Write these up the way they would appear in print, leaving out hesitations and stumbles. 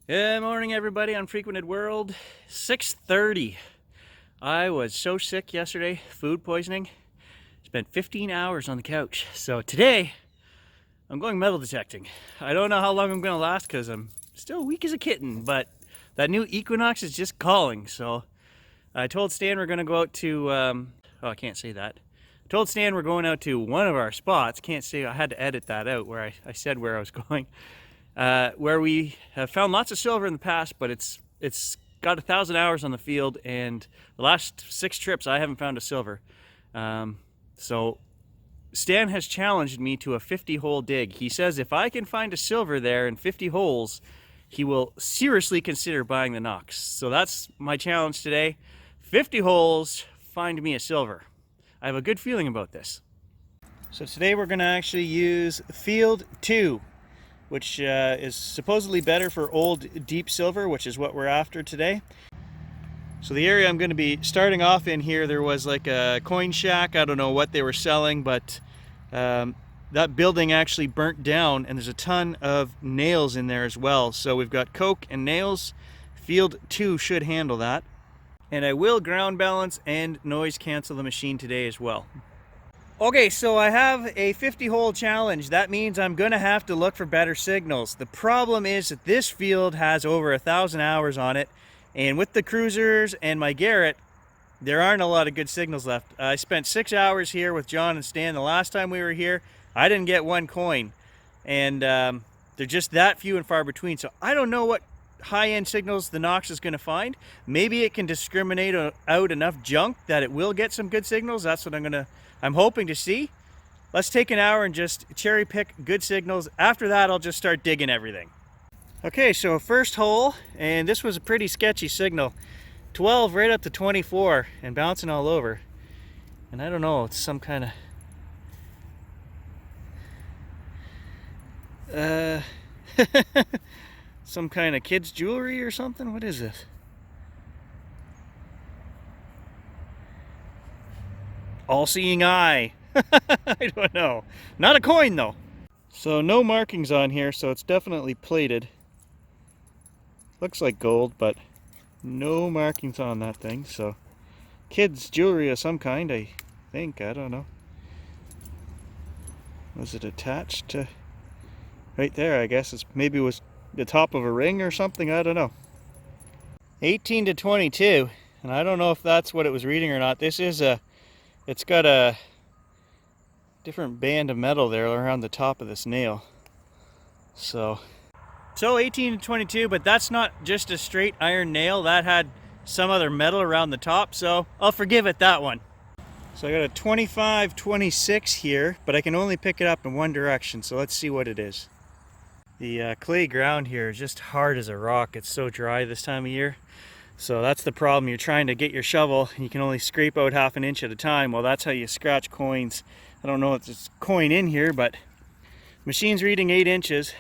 Good morning, everybody on Frequented World. 6:30. I was so sick yesterday, food poisoning. Spent 15 hours on the couch. So today, I'm going metal detecting. I don't know how long I'm going to last because I'm still weak as a kitten, but that new Equinox is just calling. So I told Stan we're going to go out to, oh, I can't say that. I told Stan we're going out to one of our spots. Can't say, I had to edit that out where I said where I was going. Where we have found lots of silver in the past, but it's got 1,000 hours on the field, and the last 6 trips I haven't found a silver. So Stan has challenged me to a 50-hole dig. He says if I can find a silver there in 50 holes, he will seriously consider buying the Knox. So that's my challenge today. 50 holes, find me a silver. I have a good feeling about this. So today we're going to actually use field 2. Which is supposedly better for old deep silver, which is what we're after today. So the area I'm going to be starting off in here, there was like a coin shack. I don't know what they were selling, but that building actually burnt down, and there's a ton of nails in there as well. So we've got coke and nails. Field 2 should handle that. And I will ground balance and noise cancel the machine today as well. Okay, so I have a 50-hole challenge. That means I'm going to have to look for better signals. The problem is that this field has over 1,000 hours on it, and with the cruisers and my Garrett, there aren't a lot of good signals left. I spent 6 hours here with John and Stan the last time we were here. I didn't get one coin, and they're just that few and far between, so I don't know what high-end signals the Knox is going to find. Maybe it can discriminate out enough junk that it will get some good signals. That's what I'm hoping to see. Let's take an hour and just cherry pick good signals. After that, I'll just start digging everything. Okay, so first hole, and this was a pretty sketchy signal. 12 right up to 24 and bouncing all over. And I don't know, it's some kind of some kind of kids jewelry or something. What is this? All-seeing eye. I don't know. Not a coin though. So no markings on here, so it's definitely plated. Looks like gold, but no markings on that thing. So kids jewelry of some kind, I think. I don't know. Was it attached to right there? I guess it's maybe it was the top of a ring or something. I don't know. 18 to 22, and I don't know if that's what it was reading or not. This is it's got a different band of metal there around the top of this nail. So 18 to 22, but that's not just a straight iron nail. That had some other metal around the top, so I'll forgive it that one. So I got a 25-26 here, but I can only pick it up in one direction, so let's see what it is. The clay ground here is just hard as a rock. It's so dry this time of year. So that's the problem. You're trying to get your shovel and you can only scrape out half an inch at a time. Well, that's how you scratch coins. I don't know if there's a coin in here, but machine's reading 8 inches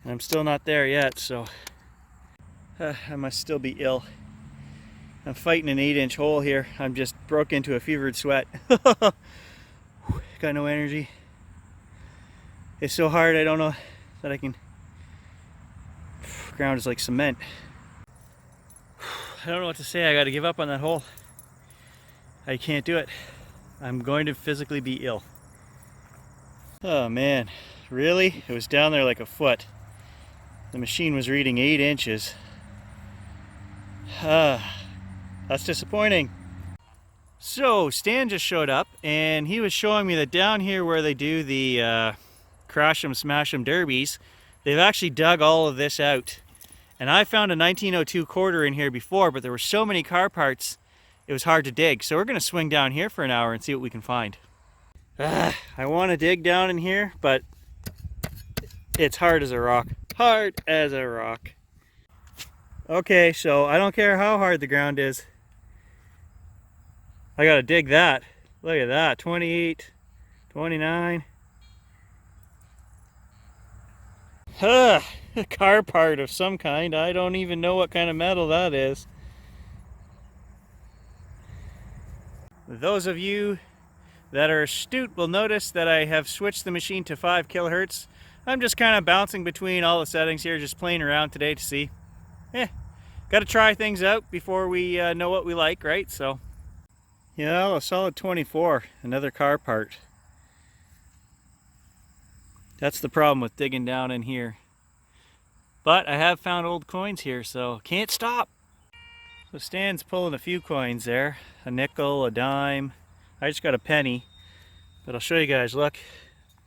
and I'm still not there yet, so I must still be ill. I'm fighting an 8-inch hole here. I'm just broke into a fevered sweat. Got no energy. It's so hard, I don't know that I can. Ground is like cement. I don't know what to say. I gotta give up on that hole. I can't do it. I'm going to physically be ill. Oh man, really? It was down there like a foot. The machine was reading 8 inches. That's disappointing. So Stan just showed up and he was showing me that down here where they do the crash 'em smash 'em derbies, they've actually dug all of this out. And I found a 1902 quarter in here before, but there were so many car parts it was hard to dig. So we're going to swing down here for an hour and see what we can find. I want to dig down in here, but it's hard as a rock. Hard as a rock. Okay, so I don't care how hard the ground is. I got to dig that. Look at that, 28, 29. A car part of some kind. I don't even know what kind of metal that is. Those of you that are astute will notice that I have switched the machine to 5 kilohertz. I'm just kind of bouncing between all the settings here, just playing around today to see. got to try things out before we know what we like, right? So, yeah, a solid 24, another car part. That's the problem with digging down in here. But I have found old coins here, so can't stop. So Stan's pulling a few coins there. A nickel, a dime. I just got a penny. But I'll show you guys, look.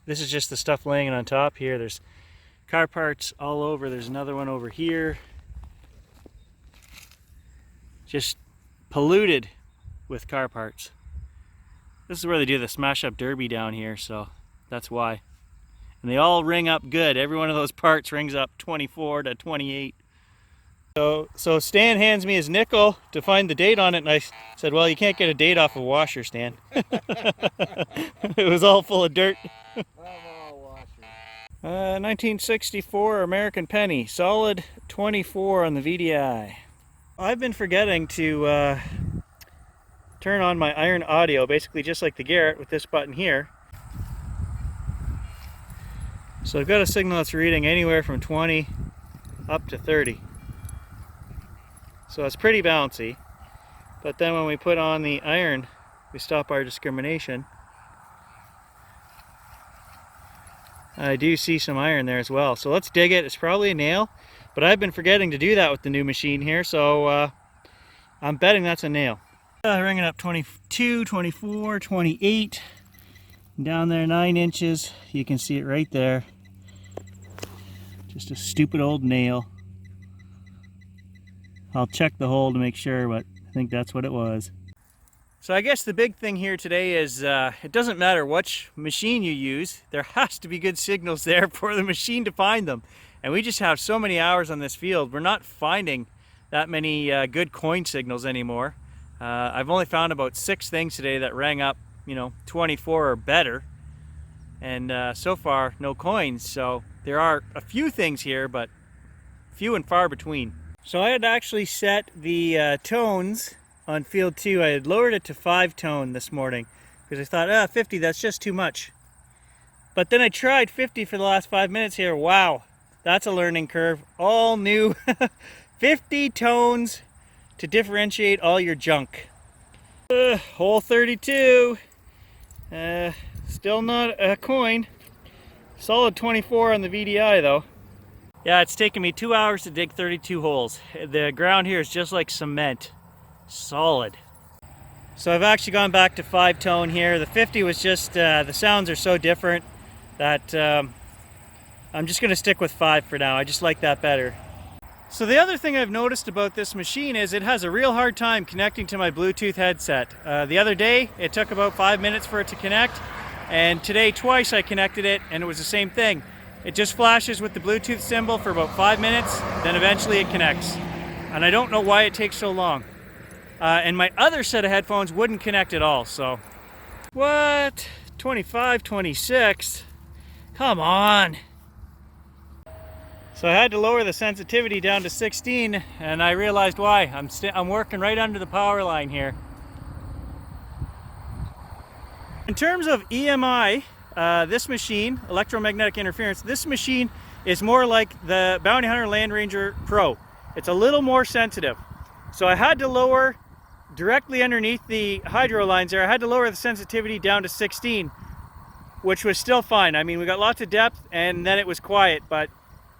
This is just the stuff laying on top here. There's car parts all over. There's another one over here. Just polluted with car parts. This is where they do the smash up derby down here, so that's why. And they all ring up good. Every one of those parts rings up 24 to 28. So Stan hands me his nickel to find the date on it, and I said, well, you can't get a date off a washer, Stan. It was all full of dirt. 1964 American penny, solid 24 on the VDI. I've been forgetting to turn on my iron audio, basically just like the Garrett with this button here. So I've got a signal that's reading anywhere from 20 up to 30. So it's pretty bouncy. But then when we put on the iron, we stop our discrimination. I do see some iron there as well. So let's dig it. It's probably a nail, but I've been forgetting to do that with the new machine here, so I'm betting that's a nail. Ringing up 22, 24, 28. Down there 9 inches. You can see it right there. Just a stupid old nail. I'll check the hole to make sure, but I think that's what it was. So I guess the big thing here today is it doesn't matter which machine you use, there has to be good signals there for the machine to find them. And we just have so many hours on this field, we're not finding that many good coin signals anymore. I've only found about 6 things today that rang up, 24 or better. And so far, no coins. So there are a few things here, but few and far between. So I had actually set the tones on field 2. I had lowered it to 5 tone this morning because I thought, 50, that's just too much. But then I tried 50 for the last 5 minutes here. Wow, that's a learning curve. All new 50 tones to differentiate all your junk. Hole 32. Still not a coin. Solid 24 on the VDI though. Yeah, it's taken me 2 hours to dig 32 holes. The ground here is just like cement. Solid. So I've actually gone back to 5 tone here. The 50 was just, the sounds are so different that I'm just going to stick with 5 for now. I just like that better. So the other thing I've noticed about this machine is it has a real hard time connecting to my Bluetooth headset. The other day it took about 5 minutes for it to connect, and today twice I connected it and it was the same thing. It just flashes with the Bluetooth symbol for about 5 minutes, then eventually it connects. And I don't know why it takes so long. And my other set of headphones wouldn't connect at all, so. What? 25, 26? Come on. So I had to lower the sensitivity down to 16, and I realized why. I'm working right under the power line here. In terms of EMI, this machine, electromagnetic interference, this machine is more like the Bounty Hunter Land Ranger Pro. It's a little more sensitive. So I had to lower directly underneath the hydro lines there, I had to lower the sensitivity down to 16, which was still fine. I mean, we got lots of depth and then it was quiet, but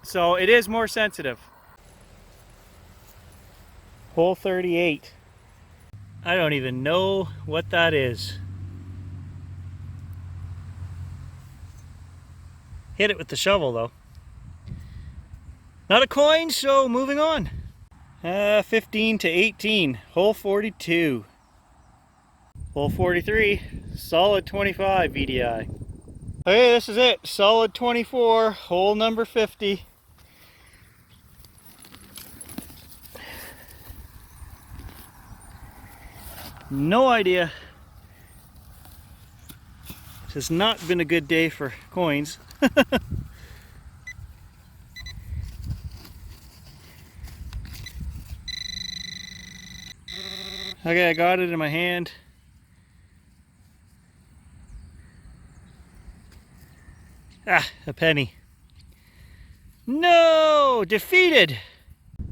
so it is more sensitive. Hole 38. I don't even know what that is. Hit it with the shovel though. Not a coin, so moving on. 15 to 18, hole 42. Hole 43, solid 25 VDI. Okay, this is it, solid 24, hole number 50. No idea. This has not been a good day for coins. Okay, I got it in my hand. Ah, a penny. No! Defeated!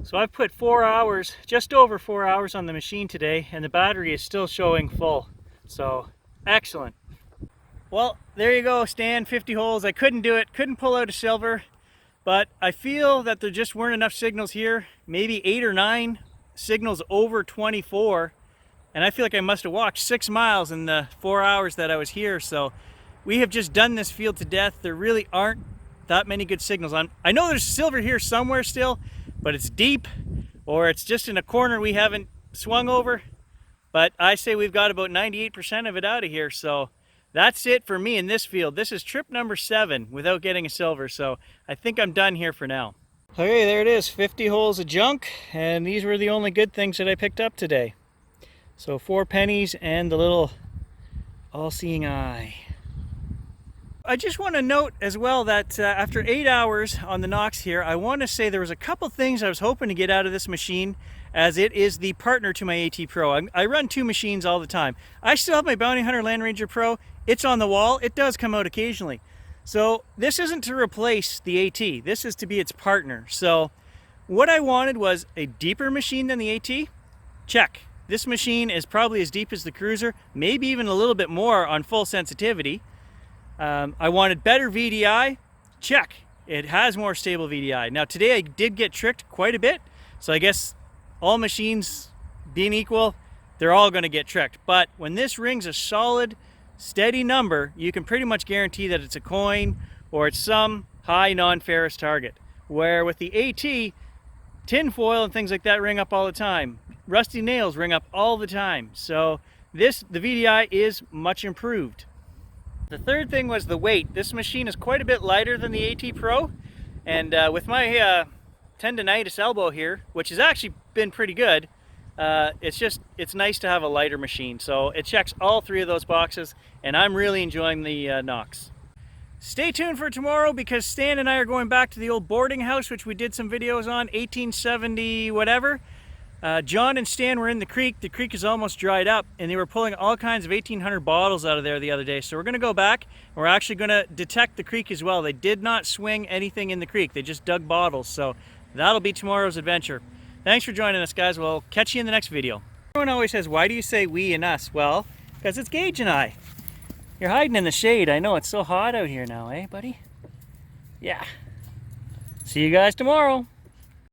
So I've put 4 hours, just over 4 hours on the machine today, and the battery is still showing full. So, excellent. Well, there you go, Stan, 50 holes. I couldn't do it, couldn't pull out a silver, but I feel that there just weren't enough signals here. Maybe 8 or 9 signals over 24. And I feel like I must have walked 6 miles in the 4 hours that I was here. So we have just done this field to death. There really aren't that many good signals. I know there's silver here somewhere still, but it's deep, or it's just in a corner we haven't swung over. But I say we've got about 98% of it out of here. So that's it for me in this field. This is trip number 7 without getting a silver. So I think I'm done here for now. Okay, there it is, 50 holes of junk. And these were the only good things that I picked up today. So 4 pennies and the little all-seeing eye. I just want to note as well that after 8 hours on the Knox here, I want to say there was a couple things I was hoping to get out of this machine, as it is the partner to my AT Pro. I run 2 machines all the time. I still have my Bounty Hunter Land Ranger Pro. It's on the wall. It does come out occasionally. So this isn't to replace the AT. This is to be its partner. So what I wanted was a deeper machine than the AT. Check. This machine is probably as deep as the Cruiser, maybe even a little bit more on full sensitivity. I wanted better VDI. Check. It has more stable VDI. Now today I did get tricked quite a bit. So I guess all machines being equal, they're all going to get tricked. But when this rings a solid, steady number, you can pretty much guarantee that it's a coin or it's some high non-ferrous target. Where with the AT, tin foil and things like that ring up all the time. Rusty nails ring up all the time. So the VDI is much improved. The third thing was the weight. This machine is quite a bit lighter than the AT Pro, and with my tendonitis elbow here, which has actually been pretty good, it's nice to have a lighter machine. So it checks all 3 of those boxes, and I'm really enjoying the Knox. Stay tuned for tomorrow, because Stan and I are going back to the old boarding house, which we did some videos on, 1870 whatever. John and Stan were in the creek. The creek is almost dried up, and they were pulling all kinds of 1800 bottles out of there the other day. So we're going to go back, and we're actually going to detect the creek as well. They did not swing anything in the creek. They just dug bottles. So that'll be tomorrow's adventure. Thanks for joining us, guys. We'll catch you in the next video. Everyone always says, why do you say we and us? Well, because it's Gage and I. You're hiding in the shade. I know, it's so hot out here now, eh, buddy? Yeah. See you guys tomorrow.